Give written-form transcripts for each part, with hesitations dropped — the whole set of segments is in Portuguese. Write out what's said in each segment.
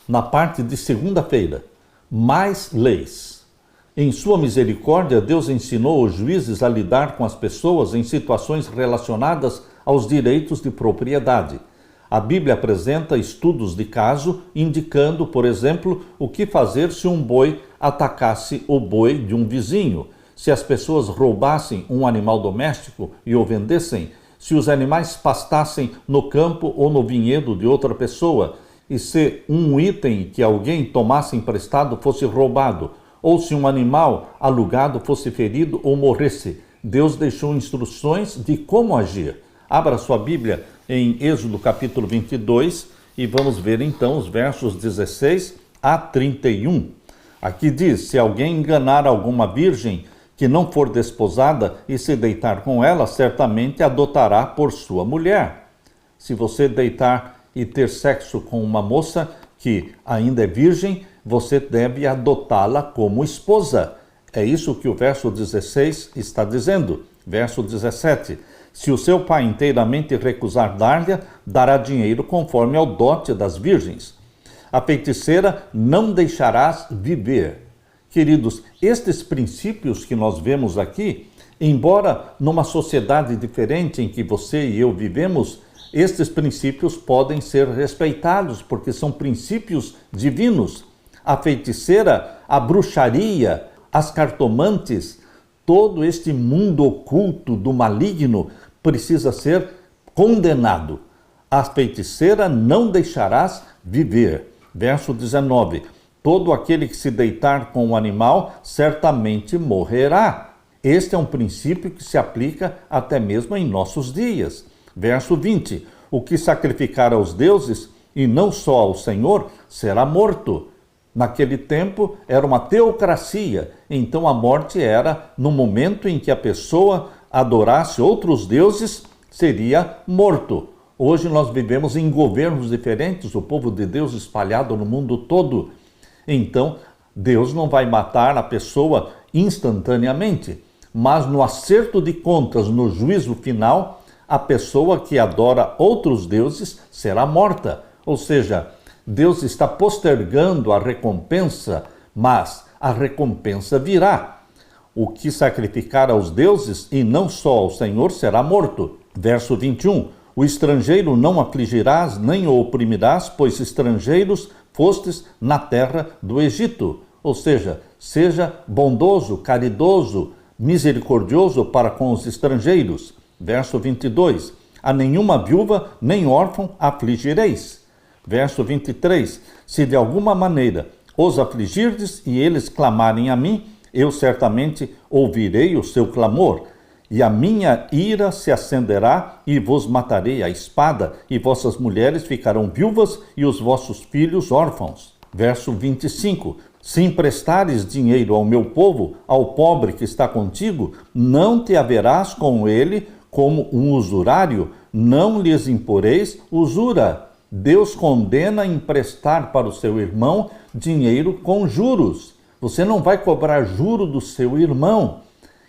na parte de segunda-feira. Mais leis. Em sua misericórdia, Deus ensinou os juízes a lidar com as pessoas em situações relacionadas aos direitos de propriedade. A Bíblia apresenta estudos de caso, indicando, por exemplo, o que fazer se um boi atacasse o boi de um vizinho, se as pessoas roubassem um animal doméstico e o vendessem, se os animais pastassem no campo ou no vinhedo de outra pessoa, e se um item que alguém tomasse emprestado fosse roubado, ou se um animal alugado fosse ferido ou morresse. Deus deixou instruções de como agir. Abra sua Bíblia em Êxodo capítulo 22 e vamos ver então os versos 16 a 31. Aqui diz: se alguém enganar alguma virgem que não for desposada e se deitar com ela, certamente adotará por sua mulher. Se você deitar e ter sexo com uma moça que ainda é virgem, você deve adotá-la como esposa. É isso que o verso 16 está dizendo. Verso 17. Se o seu pai inteiramente recusar dar-lhe, dará dinheiro conforme ao dote das virgens. A feiticeira não deixarás viver. Queridos, estes princípios que nós vemos aqui, embora numa sociedade diferente em que você e eu vivemos, estes princípios podem ser respeitados, porque são princípios divinos. A feiticeira, a bruxaria, as cartomantes, todo este mundo oculto do maligno precisa ser condenado. A feiticeira não deixarás viver. Verso 19. Todo aquele que se deitar com um animal certamente morrerá. Este é um princípio que se aplica até mesmo em nossos dias. Verso 20. O que sacrificar aos deuses, e não só ao Senhor, será morto. Naquele tempo era uma teocracia, então a morte era no momento em que a pessoa adorasse outros deuses, seria morto. Hoje nós vivemos em governos diferentes, o povo de Deus espalhado no mundo todo. Então, Deus não vai matar a pessoa instantaneamente, mas no acerto de contas, no juízo final, a pessoa que adora outros deuses será morta. Ou seja, Deus está postergando a recompensa, mas a recompensa virá. O que sacrificar aos deuses, e não só ao Senhor, será morto. Verso 21. O estrangeiro não afligirás, nem o oprimirás, pois estrangeiros fostes na terra do Egito. Ou seja, seja bondoso, caridoso, misericordioso para com os estrangeiros. Verso 22. A nenhuma viúva nem órfão afligireis. Verso 23. Se de alguma maneira os afligirdes e eles clamarem a mim, eu certamente ouvirei o seu clamor. E a minha ira se acenderá e vos matarei a espada, e vossas mulheres ficarão viúvas e os vossos filhos órfãos. Verso 25. Se emprestares dinheiro ao meu povo, ao pobre que está contigo, não te haverás com ele como um usurário, não lhes imporeis usura. Deus condena emprestar para o seu irmão dinheiro com juros. Você não vai cobrar juro do seu irmão.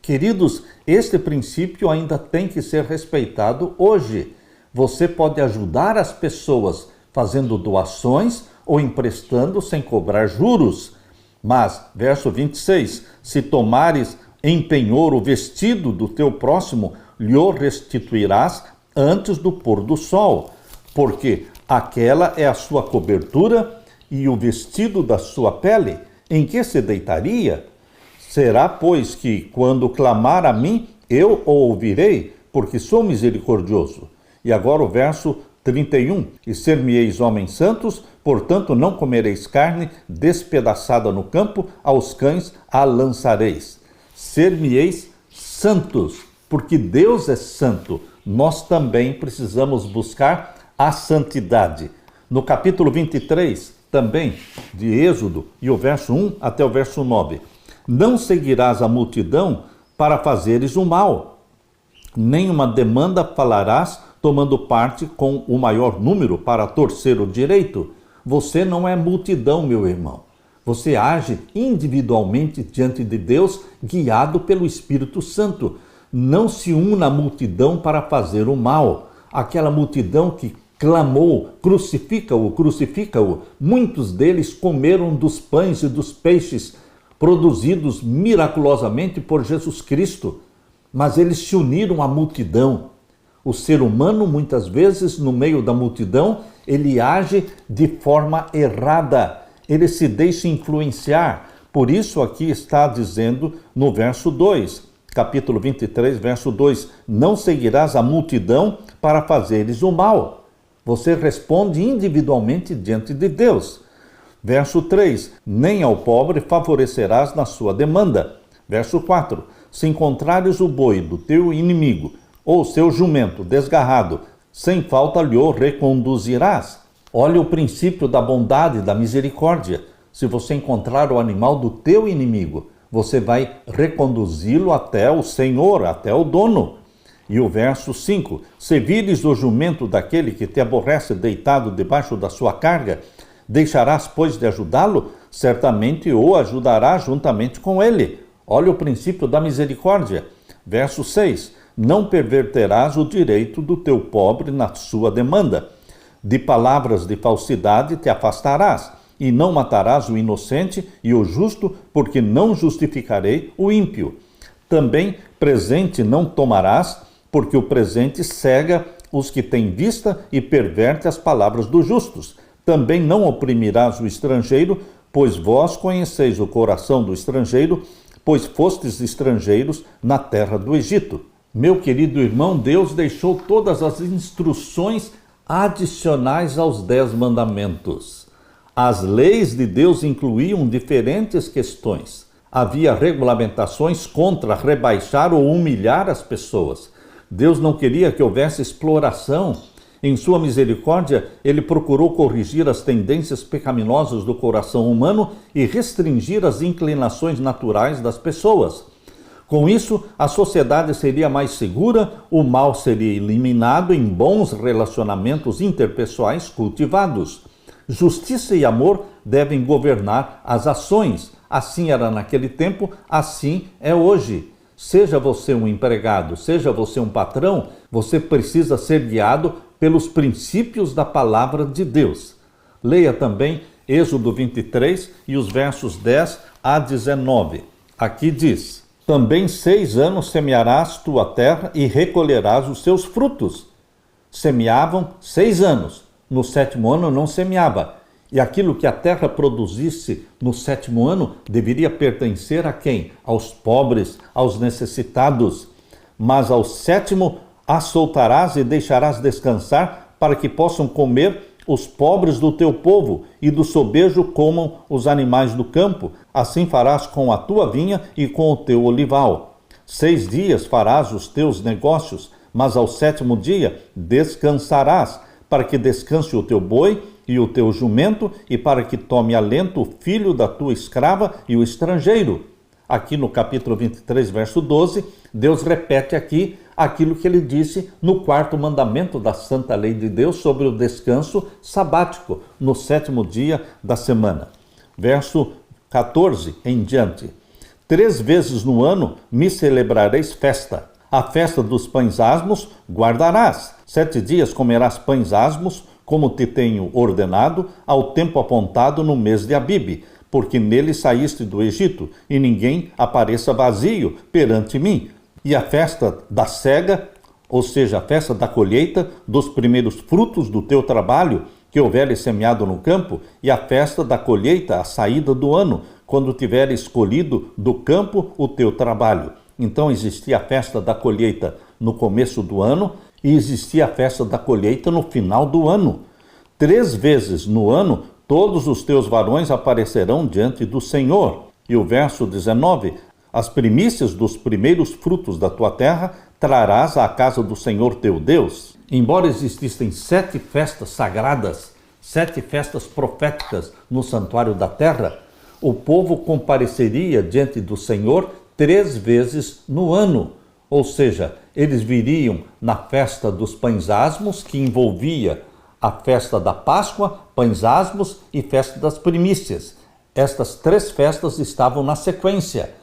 Queridos, este princípio ainda tem que ser respeitado hoje. Você pode ajudar as pessoas fazendo doações ou emprestando sem cobrar juros. Mas, verso 26, se tomares em penhor o vestido do teu próximo, lhe o restituirás antes do pôr do sol, porque aquela é a sua cobertura e o vestido da sua pele, em que se deitaria. Será, pois, que, quando clamar a mim, eu o ouvirei, porque sou misericordioso. E agora o verso 31. E ser-me-eis homens santos, portanto não comereis carne despedaçada no campo, aos cães a lançareis. Ser-me-eis santos, porque Deus é santo. Nós também precisamos buscar a santidade. No capítulo 23, também, de Êxodo, e o verso 1 até o verso 9. Não seguirás a multidão para fazeres o mal, nem uma demanda falarás tomando parte com o maior número para torcer o direito. Você não é multidão, meu irmão. Você age individualmente diante de Deus, guiado pelo Espírito Santo. Não se una à multidão para fazer o mal. Aquela multidão que clamou: crucifica-o, crucifica-o. Muitos deles comeram dos pães e dos peixes produzidos miraculosamente por Jesus Cristo, mas eles se uniram à multidão. O ser humano, muitas vezes, no meio da multidão, ele age de forma errada, ele se deixa influenciar. Por isso aqui está dizendo no verso 2, capítulo 23, verso 2, não seguirás a multidão para fazeres o mal. Você responde individualmente diante de Deus. Verso 3, nem ao pobre favorecerás na sua demanda. Verso 4, se encontrares o boi do teu inimigo, ou seu jumento desgarrado, sem falta lhe o reconduzirás. Olha o princípio da bondade e da misericórdia. Se você encontrar o animal do teu inimigo, você vai reconduzi-lo até o Senhor, até o dono. E o verso 5, se vires o jumento daquele que te aborrece deitado debaixo da sua carga, deixarás, pois, de ajudá-lo? Certamente o ajudarás juntamente com ele. Olha o princípio da misericórdia. Verso 6, não perverterás o direito do teu pobre na sua demanda. De palavras de falsidade te afastarás, e não matarás o inocente e o justo, porque não justificarei o ímpio. Também presente não tomarás, porque o presente cega os que têm vista e perverte as palavras dos justos. Também não oprimirás o estrangeiro, pois vós conheceis o coração do estrangeiro, pois fostes estrangeiros na terra do Egito. Meu querido irmão, Deus deixou todas as instruções adicionais aos 10 mandamentos. As leis de Deus incluíam diferentes questões. Havia regulamentações contra rebaixar ou humilhar as pessoas. Deus não queria que houvesse exploração. Em sua misericórdia, ele procurou corrigir as tendências pecaminosas do coração humano e restringir as inclinações naturais das pessoas. Com isso, a sociedade seria mais segura, o mal seria eliminado em bons relacionamentos interpessoais cultivados. Justiça e amor devem governar as ações. Assim era naquele tempo, assim é hoje. Seja você um empregado, seja você um patrão, você precisa ser guiado pelos princípios da palavra de Deus. Leia também Êxodo 23 e os versos 10 a 19. Aqui diz: também 6 anos semearás tua terra e recolherás os seus frutos. Semeavam 6 anos, no 7º ano não semeava. E aquilo que a terra produzisse no 7º ano deveria pertencer a quem? Aos pobres, aos necessitados. Mas ao 7º a soltarás e deixarás descansar, para que possam comer os pobres do teu povo, e do sobejo comam os animais do campo. Assim farás com a tua vinha e com o teu olival. 6 dias farás os teus negócios, mas ao 7º dia descansarás, para que descanse o teu boi e o teu jumento, e para que tome alento o filho da tua escrava e o estrangeiro. Aqui no capítulo 23, verso 12, Deus repete aqui aquilo que ele disse no 4º mandamento da Santa Lei de Deus sobre o descanso sabático, no 7º dia da semana. Verso 14 em diante. 3 vezes no ano me celebrareis festa. A festa dos pães asmos guardarás. 7 dias comerás pães asmos, como te tenho ordenado, ao tempo apontado no mês de Abibe, porque nele saíste do Egito, e ninguém apareça vazio perante mim. E a festa da cega, ou seja, a festa da colheita dos primeiros frutos do teu trabalho, que houveres semeado no campo, e a festa da colheita, a saída do ano, quando tiveres colhido do campo o teu trabalho. Então existia a festa da colheita no começo do ano, e existia a festa da colheita no final do ano. 3 vezes no ano, todos os teus varões aparecerão diante do Senhor. E o verso 19, as primícias dos primeiros frutos da tua terra trarás à casa do Senhor teu Deus. Embora existissem 7 festas sagradas, 7 festas proféticas no santuário da terra, o povo compareceria diante do Senhor 3 vezes no ano. Ou seja, eles viriam na festa dos pães asmos, que envolvia a festa da Páscoa, pães asmos e festa das primícias. Estas 3 festas estavam na sequência.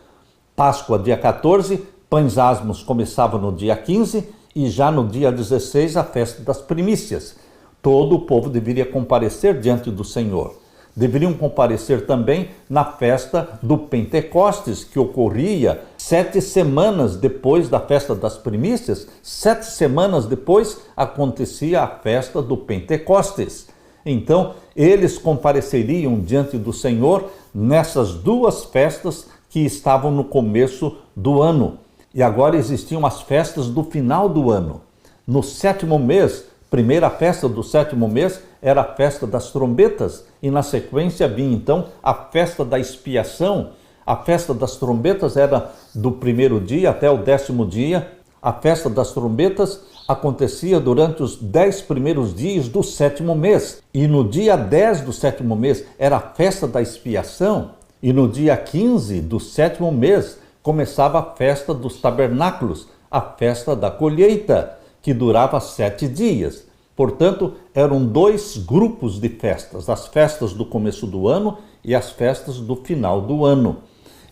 Páscoa dia 14, pães asmos começava no dia 15 e já no dia 16 a festa das primícias. todo o povo deveria comparecer diante do Senhor. Deveriam comparecer também na festa do Pentecostes, que ocorria 7 semanas depois da festa das primícias. 7 semanas depois acontecia a festa do Pentecostes. Então, eles compareceriam diante do Senhor nessas duas festas que estavam no começo do ano. E agora existiam as festas do final do ano. No 7º mês, primeira festa do 7º mês era a festa das trombetas, e na sequência vinha então a festa da expiação. A festa das trombetas era do 1º dia até o 10º dia. A festa das trombetas acontecia durante os 10 primeiros dias do 7º mês. E no dia 10 do 7º mês era a festa da expiação. E no dia 15 do 7º mês começava a festa dos tabernáculos, a festa da colheita, que durava 7 dias. Portanto, eram 2 grupos de festas, as festas do começo do ano e as festas do final do ano.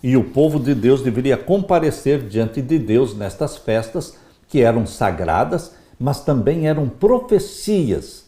E o povo de Deus deveria comparecer diante de Deus nestas festas, que eram sagradas, mas também eram profecias.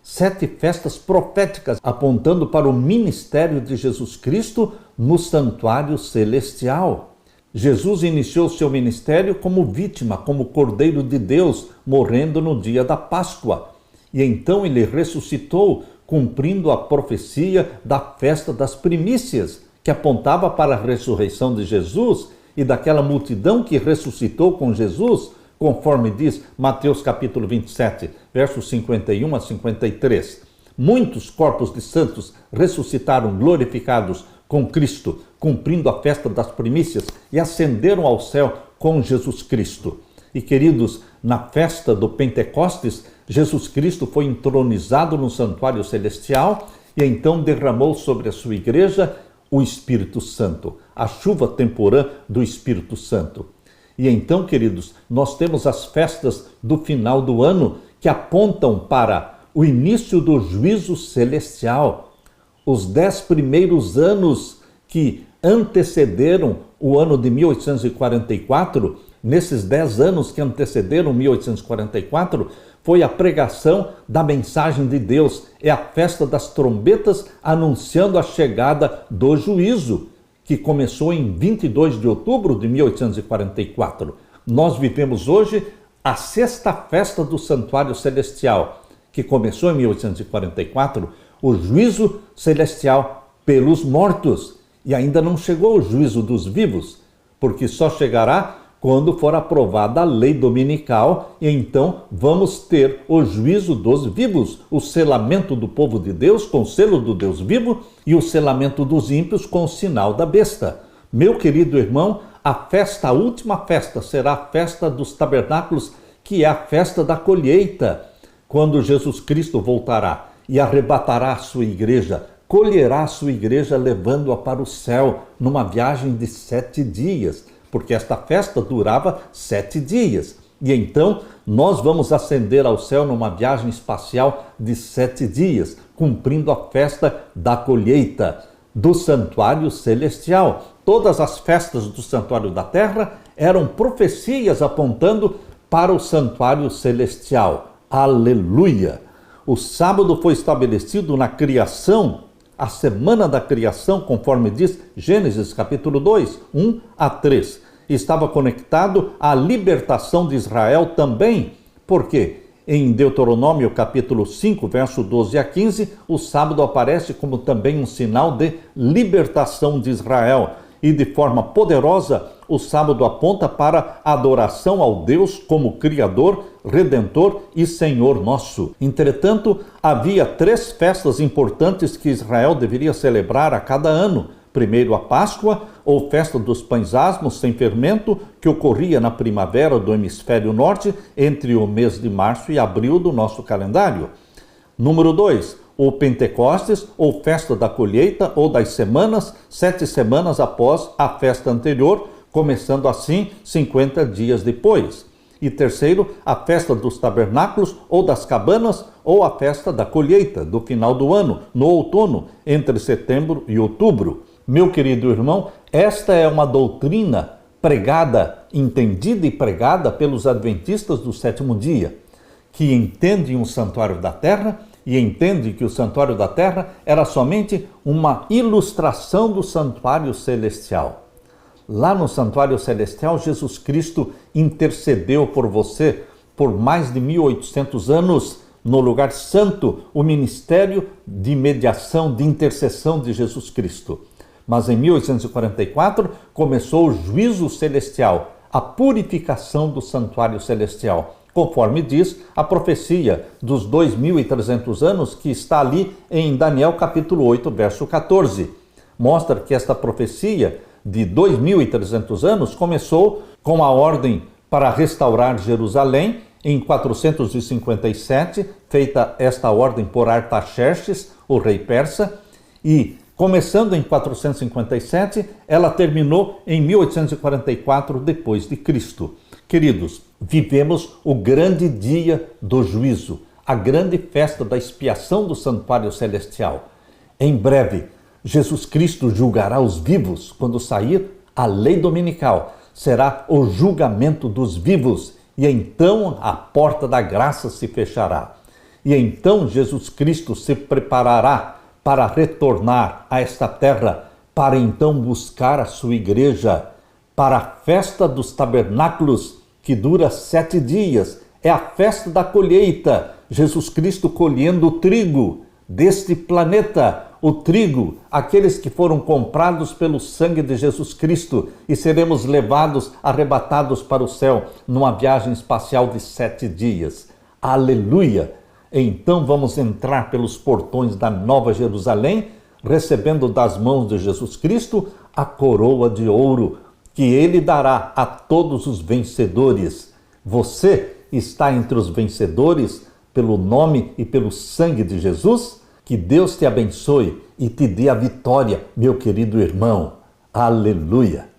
7 festas proféticas apontando para o ministério de Jesus Cristo no santuário celestial. Jesus iniciou seu ministério como vítima, como Cordeiro de Deus, morrendo no dia da Páscoa. E então ele ressuscitou, cumprindo a profecia da festa das primícias, que apontava para a ressurreição de Jesus e daquela multidão que ressuscitou com Jesus, conforme diz Mateus capítulo 27, versos 51 a 53. Muitos corpos de santos ressuscitaram glorificados com Cristo, cumprindo a festa das primícias, e ascenderam ao céu com Jesus Cristo. E queridos, na festa do Pentecostes, Jesus Cristo foi entronizado no santuário celestial e então derramou sobre a sua igreja o Espírito Santo, a chuva temporã do Espírito Santo. E então, queridos, nós temos as festas do final do ano que apontam para o início do juízo celestial. Os 10 primeiros anos que antecederam o ano de 1844, nesses 10 anos que antecederam 1844, foi a pregação da mensagem de Deus. É a festa das trombetas anunciando a chegada do juízo, que começou em 22 de outubro de 1844. Nós vivemos hoje a 6ª festa do Santuário Celestial, que começou em 1844, o juízo celestial pelos mortos. E ainda não chegou o juízo dos vivos, porque só chegará quando for aprovada a lei dominical, e então vamos ter o juízo dos vivos, o selamento do povo de Deus com o selo do Deus vivo e o selamento dos ímpios com o sinal da besta. Meu querido irmão, a última festa será a festa dos tabernáculos, que é a festa da colheita, quando Jesus Cristo voltará e arrebatará a sua igreja, colherá a sua igreja levando-a para o céu numa viagem de 7 dias. Porque esta festa durava 7 dias. E então nós vamos ascender ao céu numa viagem espacial de 7 dias, cumprindo a festa da colheita do santuário celestial. Todas as festas do santuário da terra eram profecias apontando para o santuário celestial. Aleluia! O sábado foi estabelecido na criação, a semana da criação, conforme diz Gênesis capítulo 2, 1 a 3. Estava conectado à libertação de Israel também, porque em Deuteronômio capítulo 5, verso 12 a 15, o sábado aparece como também um sinal de libertação de Israel. E de forma poderosa, o sábado aponta para a adoração ao Deus como Criador, Redentor e Senhor nosso. Entretanto, havia 3 festas importantes que Israel deveria celebrar a cada ano. Primeiro, a Páscoa, ou festa dos pães asmos sem fermento, que ocorria na primavera do hemisfério norte, entre o mês de março e abril do nosso calendário. Número 2, o Pentecostes, ou festa da colheita, ou das semanas, 7 semanas após a festa anterior, começando assim 50 dias depois. E terceiro, a festa dos tabernáculos, ou das cabanas, ou a festa da colheita, do final do ano, no outono, entre setembro e outubro. Meu querido irmão, esta é uma doutrina pregada, entendida e pregada pelos adventistas do 7º dia, que entendem o santuário da terra e entende que o santuário da terra era somente uma ilustração do santuário celestial. Lá no santuário celestial, Jesus Cristo intercedeu por você por mais de 1800 anos no lugar santo, o ministério de mediação, de intercessão de Jesus Cristo. Mas em 1844 começou o juízo celestial, a purificação do santuário celestial, conforme diz a profecia dos 2300 anos que está ali em Daniel capítulo 8, verso 14. Mostra que esta profecia de 2300 anos começou com a ordem para restaurar Jerusalém em 457, feita esta ordem por Artaxerxes, o rei persa, e começando em 457, ela terminou em 1844 depois de Cristo. Queridos, vivemos o grande dia do juízo, a grande festa da expiação do santuário celestial. Em breve, Jesus Cristo julgará os vivos quando sair a lei dominical. Será o julgamento dos vivos e então a porta da graça se fechará. E então Jesus Cristo se preparará para retornar a esta terra, para então buscar a sua igreja, para a festa dos tabernáculos, que dura 7 dias. É a festa da colheita. Jesus Cristo colhendo o trigo deste planeta, o trigo, aqueles que foram comprados pelo sangue de Jesus Cristo, e seremos levados, arrebatados para o céu, numa viagem espacial de 7 dias. Aleluia! Então vamos entrar pelos portões da Nova Jerusalém, recebendo das mãos de Jesus Cristo a coroa de ouro, que Ele dará a todos os vencedores. Você está entre os vencedores pelo nome e pelo sangue de Jesus? Que Deus te abençoe e te dê a vitória, meu querido irmão. Aleluia!